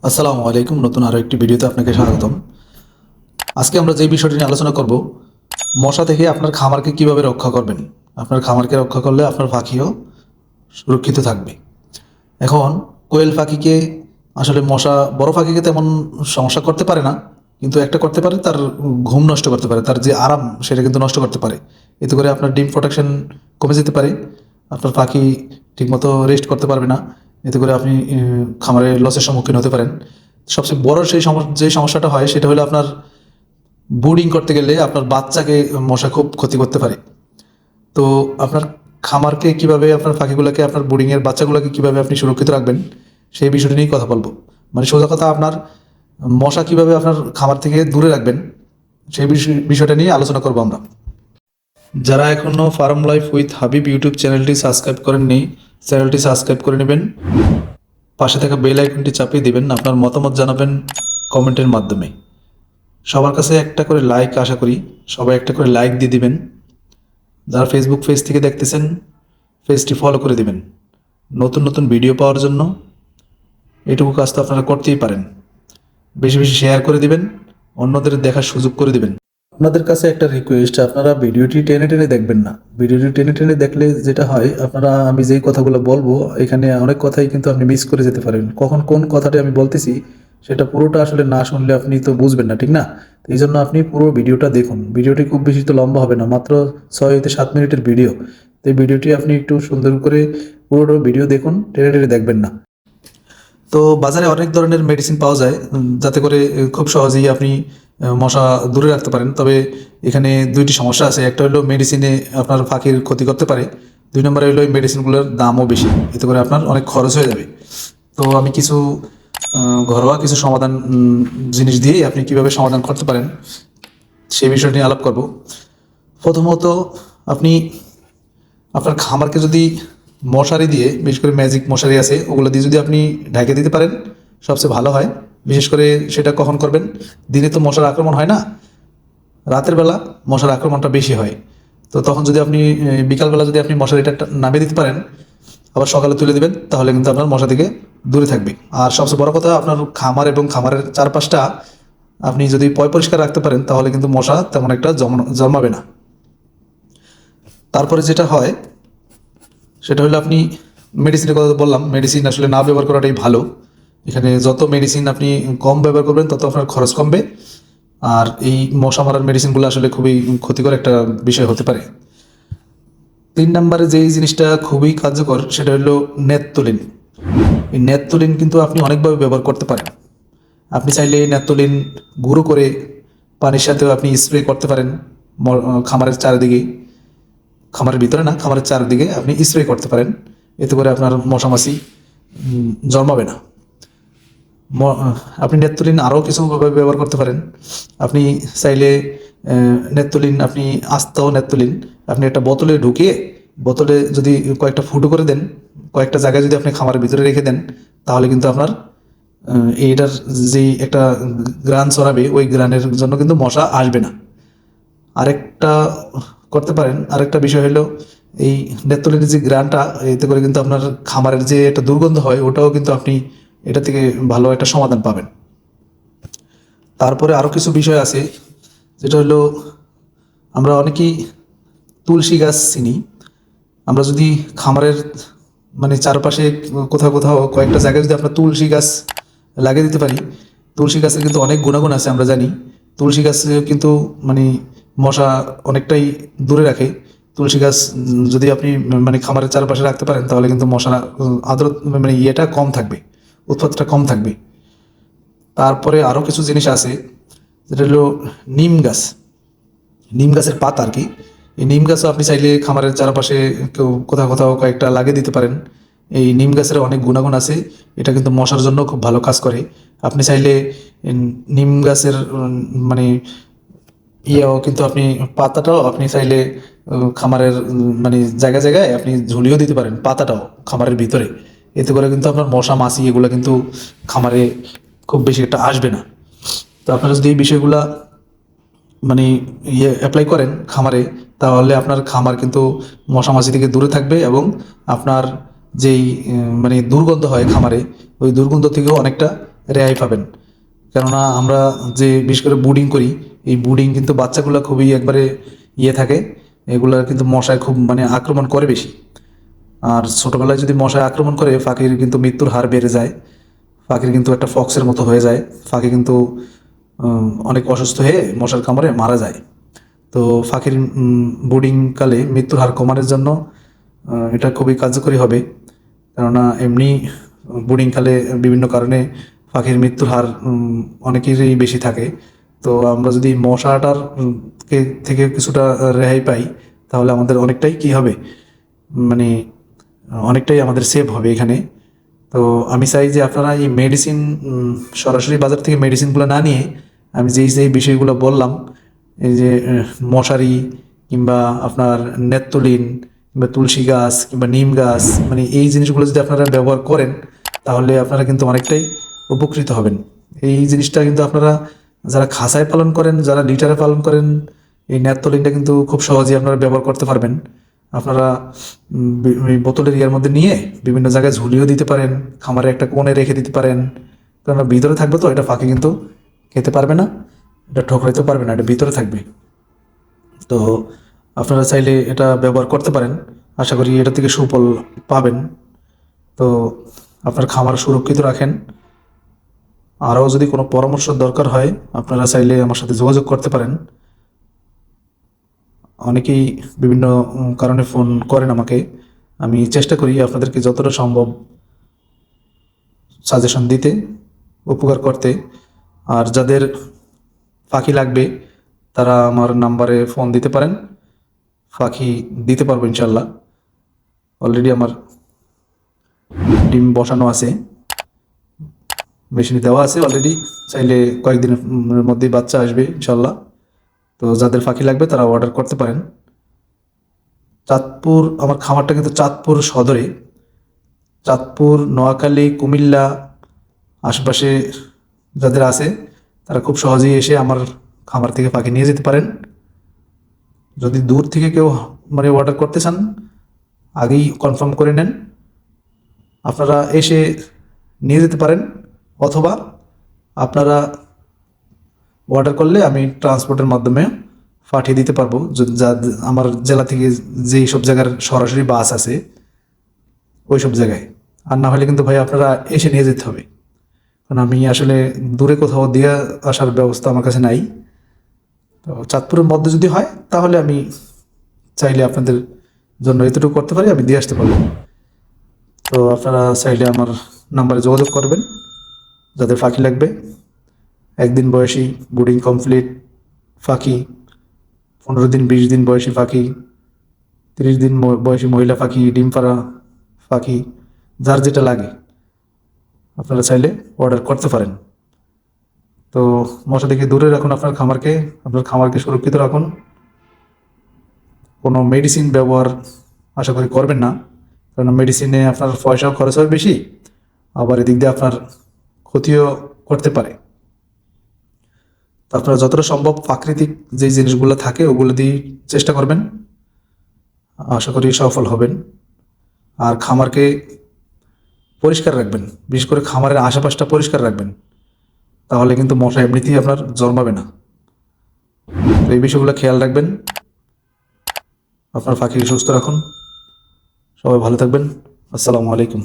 আসসালামু আলাইকুম। নতুন আরও একটি ভিডিওতে আপনাকে স্বাগতম। আজকে আমরা যে বিষয়টি নিয়ে আলোচনা করব, মশা থেকে আপনার খামারকে কিভাবে রক্ষা করবেন। আপনার খামারকে রক্ষা করলে আপনার পাখিও সুরক্ষিত থাকবে। এখন কোয়েল পাখিকে আসলে মশা বড় পাখিকে তেমন সমস্যা করতে পারে না, কিন্তু একটা করতে পারে, তার ঘুম নষ্ট করতে পারে, তার যে আরাম সেটা কিন্তু নষ্ট করতে পারে। এতে করে আপনার ডিম প্রোটেকশন কমে যেতে পারে, আপনার পাখি ঠিকমতো রেস্ট করতে পারবে না। এতে করে আপনি খামারে লসের সম্মুখীন হতে পারেন। সবচেয়ে বড় যে সমস্যাটা হয় সেটা হলো আপনার ব্রুডিং করতে গেলে আপনার বাচ্চাকে মশা খুব ক্ষতি করতে পারে। তো আপনার খামারকে কিভাবে, আপনার পাখিগুলোকে, আপনার ব্রুডিংয়ের বাচ্চাগুলোকে কিভাবে আপনি সুরক্ষিত রাখবেন সেই বিষয়টি নিয়েই কথা বলবো। মানে সোজা কথা, আপনার মশা কিভাবে আপনার খামার থেকে দূরে রাখবেন সেই বিষয়টা নিয়ে আলোচনা করবো আমরা। যারা এখনও farm life with Habib YouTube চ্যানেলটি সাবস্ক্রাইব করেননি, চ্যানেলটি সাবস্ক্রাইব করে নেবেন। পাশে থাকা বেল আইকনটি চাপিয়ে দিবেন। আপনার মতামত জানাবেন কমেন্টের মাধ্যমে। সবার কাছে একটা করে লাইক আশা করি, সবাই একটা করে লাইক দিয়ে দিবেন। যারা ফেসবুক পেজ থেকে দেখতেছেন, পেজটি ফলো করে দিবেন। নতুন নতুন ভিডিও পাওয়ার জন্য এটুকু কাজ তো আপনারা করতেই পারেন। বেশি বেশি শেয়ার করে দিবেন, অন্যদের দেখার সুযোগ করে দিবেন। আপনাদের কাছে একটা রিকোয়েস্ট, আপনারা ভিডিওটি টেনে টেনে দেখবেন না। ভিডিওটি টেনে টেনে দেখলে যেটা হয়, আপনারা আমি যেই কথাগুলো বলবো এখানে অনেক কথাই কিন্তু আপনি মিস করে যেতে পারেন। কখন কোন কথাটি আমি বলতেছি সেটা পুরোটা আসলে না শুনলে আপনি তো বুঝবেন না, ঠিক না? তো এই জন্য আপনি পুরো ভিডিওটা দেখুন। ভিডিওটি খুব বেশি তো লম্বা হবে না, মাত্র 6 থেকে 7 মিনিটের ভিডিও। তো এই ভিডিওটি আপনি একটু সুন্দর করে পুরোটা ভিডিও দেখুন, টেনে টেনে দেখবেন না। তো বাজারে অনেক ধরনের মেডিসিন পাওয়া যায়, যাতে করে খুব সহজেই আপনি মশা দূরে রাখতে পারেন। তবে এখানে দুইটি সমস্যা আছে। একটা হলো মেডিসিনে আপনার পাখির ক্ষতি করতে পারে, 2 নম্বরে হলো এই মেডিসিনগুলোর দামও বেশি। এতে করে আপনার অনেক খরচ হয়ে যাবে। তো আমি কিছু ঘরোয়া কিছু সমাধান জিনিস দিয়েই আপনি কিভাবে সমাধান করতে পারেন সেই বিষয়টি নিয়ে আলাপ করব। প্রথমত, আপনি আপনার খামারকে যদি মশারি দিয়ে, বিশেষ করে ম্যাজিক মশারি আছে, ওগুলো দিয়ে যদি আপনি ঢেকে দিতে পারেন সবচেয়ে ভালো হয়। বিশেষ করে সেটা কখন করবেন? দিনে তো মশার আক্রমণ হয় না, রাতের বেলা মশার আক্রমণটা বেশি হয়। তো তখন যদি আপনি বিকালবেলা যদি আপনি মশারিটা নামিয়ে দিতে পারেন, আবার সকালে তুলে দিবেন, তাহলে কিন্তু আপনার মশা থেকে দূরে থাকবে। আর সবচেয়ে বড় কথা, আপনার খামার এবং খামারের চারপাশটা আপনি যদি পরিষ্কার রাখতে পারেন, তাহলে কিন্তু মশা তেমন একটা জন্মাবে না। তারপরে যেটা হয় সেটা হলো, আপনি মেডিসিনের কথা বললাম, মেডিসিন আসলে না ব্যবহার করাটাই ভালো। এখানে যত মেডিসিন আপনি কম ব্যবহার করবেন তত আপনার খরচ কমবে। আর এই মশা মারার মেডিসিনগুলো আসলে খুবই ক্ষতিকর একটা বিষয় হতে পারে। 3 নম্বরে যেই জিনিসটা খুবই কার্যকর সেটা হলো ন্যাপথলিন। এই ন্যাপথলিন কিন্তু আপনি অনেকভাবে ব্যবহার করতে পারেন। আপনি চাইলে এই ন্যাপথলিন গুঁড়ো করে পানির সাথেও আপনি স্প্রে করতে পারেন খামারের চারিদিকে। খামারের ভিতরে না, খামারের চারদিকে আপনি স্প্রে করতে পারেন। এতে করে আপনার মশামাছি জন্মাবে না। আপনি নেত্রলিন আরও কিছুভাবে ব্যবহার করতে পারেন। আপনি চাইলে নেত্রলিন, আপনি আস্তাও নেত্রলিন আপনি একটা বোতলে ঢুকিয়ে, বোতলে যদি কয়েকটা ফুটো করে দেন, কয়েকটা জায়গায় যদি আপনি খামারের ভিতরে রেখে দেন, তাহলে কিন্তু আপনার এইটার যেই একটা গ্রান ছড়াবে, ওই গ্রানের জন্য কিন্তু মশা আসবে না। আরেকটা করতে পারেন, আরেকটা বিষয় হলো এই নেত্রলিনের যে গ্রানটা, এতে করে কিন্তু আপনার খামারের যে একটা দুর্গন্ধ হয়, ওটাও কিন্তু আপনি এটা থেকে ভালো একটা সমাধান পাবেন। তারপরে আরও কিছু বিষয় আছে, যেটা হলো আমরা অনেকেই তুলসী গাছ চিনি। আমরা যদি খামারের মানে চারপাশে কোথাও কোথাও কয়েকটা জায়গায় যদি আমরা তুলসী গাছ লাগিয়ে দিতে পারি, তুলসী গাছের কিন্তু অনেক গুণাগুণ আছে আমরা জানি। তুলসী গাছ কিন্তু মানে মশা অনেকটাই দূরে রাখে। তুলসী গাছ যদি আপনি মানে খামারের চারপাশে রাখতে পারেন, তাহলে কিন্তু মশা আদর মানে ইয়েটা কম থাকবে, উৎপাতটা কম থাকবে। তারপরে আরও কিছু জিনিস আছে, যেটা হলো নিম গাছ। নিম গাছের পাতা আর কি। এই নিম গাছও আপনি চাইলে খামারের চারপাশে কোথাও কোথাও কয়েকটা লাগিয়ে দিতে পারেন। এই নিম গাছের অনেক গুণাগুণ আছে, এটা কিন্তু মশার জন্য খুব ভালো কাজ করে। আপনি চাইলে নিম গাছের মানে ইয়েও কিন্তু আপনি পাতাটাও আপনি চাইলে খামারের মানে জায়গায় জায়গায় আপনি ঝুলিয়েও দিতে পারেন পাতাটাও খামারের ভিতরে। এতে করে কিন্তু আপনার মশা মাছি এগুলো কিন্তু খামারে খুব বেশি একটা আসবে না। তো আপনারা যদি এই বিষয়গুলা মানে অ্যাপ্লাই করেন খামারে, তাহলে আপনার খামার কিন্তু মশামাছি থেকে দূরে থাকবে, এবং আপনার যেই মানে দুর্গন্ধ হয় খামারে, ওই দুর্গন্ধ থেকেও অনেকটা রেহাই পাবেন। কেননা আমরা যে বিশেষ করে বুডিং করি, এই বুডিং কিন্তু বাচ্চাগুলো খুবই একবারে থাকে, এগুলা কিন্তু মশায় খুব মানে আক্রমণ করে বেশি। আর ছোটোবেলায় যদি মশায় আক্রমণ করে, পাখির কিন্তু মৃত্যুর হার বেড়ে যায়, পাখির কিন্তু একটা ফক্সের মতো হয়ে যায়, পাখি কিন্তু অনেক অসুস্থ হয়ে মশার কামড়ে মারা যায়। তো পাখির বোর্ডিংকালে মৃত্যুর হার কমানোর জন্য এটা খুবই কার্যকরী হবে। কেননা এমনি বোর্ডিংকালে বিভিন্ন কারণে পাখির মৃত্যুর হার অনেকেরই বেশি থাকে। তো আমরা যদি মশাটার থেকে কিছুটা রেহাই পাই, তাহলে আমাদের অনেকটাই কি হবে, মানে অনেকটাই আমাদের সেভ হবে এখানে। তো আমি চাই যে আপনারা এই মেডিসিন সরাসরি বাজার থেকে মেডিসিনগুলো না নিয়ে, আমি যেই বিষয়গুলো বললাম, এই যে মশারি কিংবা আপনার নেত্তলিন কিংবা তুলসী গাছ কিংবা নিম গাছ, মানে এই জিনিসগুলো যদি আপনারা ব্যবহার করেন, তাহলে আপনারা কিন্তু অনেকটাই উপকৃত হবেন। এই জিনিসটা কিন্তু আপনারা যারা খাঁচায় পালন করেন, যারা লিটারে পালন করেন, এই নেত্তলিনটা কিন্তু খুব সহজেই আপনারা ব্যবহার করতে পারবেন। আপনারা ওই বোতলের ইয়ার মধ্যে নিয়ে বিভিন্ন জায়গায় ঝুলিয়েও দিতে পারেন, খামারে একটা কোণে রেখে দিতে পারেন। কারণ ভিতরে থাকবে তো, এটা পাখি কিন্তু খেতে পারবে না, এটা ঠোকরাইতে পারবে না, এটা ভিতরে থাকবে। তো আপনারা চাইলে এটা ব্যবহার করতে পারেন, আশা করি এটা থেকে সুফল পাবেন। তো আপনার খামার সুরক্ষিত রাখেন। আরও যদি কোনো পরামর্শ দরকার হয়, আপনারা চাইলে আমার সাথে যোগাযোগ করতে পারেন। অনেকেই বিভিন্ন কারণে ফোন করেন আমাকে, আমি চেষ্টা করি আপনাদেরকে যতটা সম্ভব সাজেশন দিতে, উপকার করতে। আর যাদের পাখি লাগবে তারা আমার নাম্বারে ফোন দিতে পারেন, পাখি দিতে পারবো ইনশাল্লাহ। অলরেডি আমার ডিম বসানো আছে, মেশিনে দেওয়া আছে অলরেডি, চাইলে কয়েকদিনের মধ্যেই বাচ্চা আসবে ইনশাল্লাহ। তো যাদের পাখি লাগবে তারা অর্ডার করতে পারেন। চাঁদপুর, আমার খামারটা কিন্তু চাঁদপুর সদরে। চাঁদপুর, নোয়াখালী, কুমিল্লা আশেপাশে যাদের আছে তারা খুব সহজেই এসে আমার খামার থেকে পাখি নিয়ে যেতে পারেন। যদি দূর থেকে কেউ মানে অর্ডার করতে চান, আগেই কনফার্ম করে নেন, আপনারা এসে নিয়ে যেতে পারেন। অথবা আপনারা অর্ডার করলে আমি ট্রান্সপোর্টের মাধ্যমে পাঠিয়ে দিতে পারবো, যা আমার জেলা থেকে যেই সব জায়গার সরাসরি বাস আছে ওই সব জায়গায়। আর না হলে কিন্তু ভাই আপনারা এসে নিয়ে যেতে হবে, কারণ আমি আসলে দূরে কোথাও দিয়ে আসার ব্যবস্থা আমার কাছে নাই। তো চাঁদপুরের মধ্যে যদি হয় তাহলে আমি চাইলে আপনাদের জন্য এতটুকু করতে পারি, আমি দিয়ে আসতে পারবো। তো আপনারা চাইলে আমার নাম্বারে যোগাযোগ করবেন যাদের পাখি লাগবে। 1 দিন বয়সী বোর্ডিং কমপ্লিট পাখি, 15 দিন 20 দিন বয়সী পাখি, 30 দিন বয়সী মহিলা পাখি, ডিম পাড়া পাখি, যার যেটা লাগে আপনারা চাইলে অর্ডার করতে পারেন। তো মশা থেকে দূরে রাখুন আপনার খামারকে সুরক্ষিত রাখুন। কোনো মেডিসিন ব্যবহার আশা করি করবেন না, কারণ মেডিসিনে আপনার পয়সাও খরচ হবে বেশি, আবার এদিক দিয়ে আপনার ক্ষতিও করতে পারে। তো আপনারা যতটা সম্ভব প্রাকৃতিক যে জিনিসগুলো থাকে ওগুলো দিয়ে চেষ্টা করবেন, আশা করি সফল হবেন। আর খামারকে পরিষ্কার রাখবেন, বিশেষ করে খামারের আশেপাশটা পরিষ্কার রাখবেন, তাহলে কিন্তু মশা এমনিতেই আপনার জন্মাবে না। তো এই বিষয়গুলো খেয়াল রাখবেন, আপনার পাখিকে সুস্থ রাখুন। সবাই ভালো থাকবেন। আসসালামু আলাইকুম।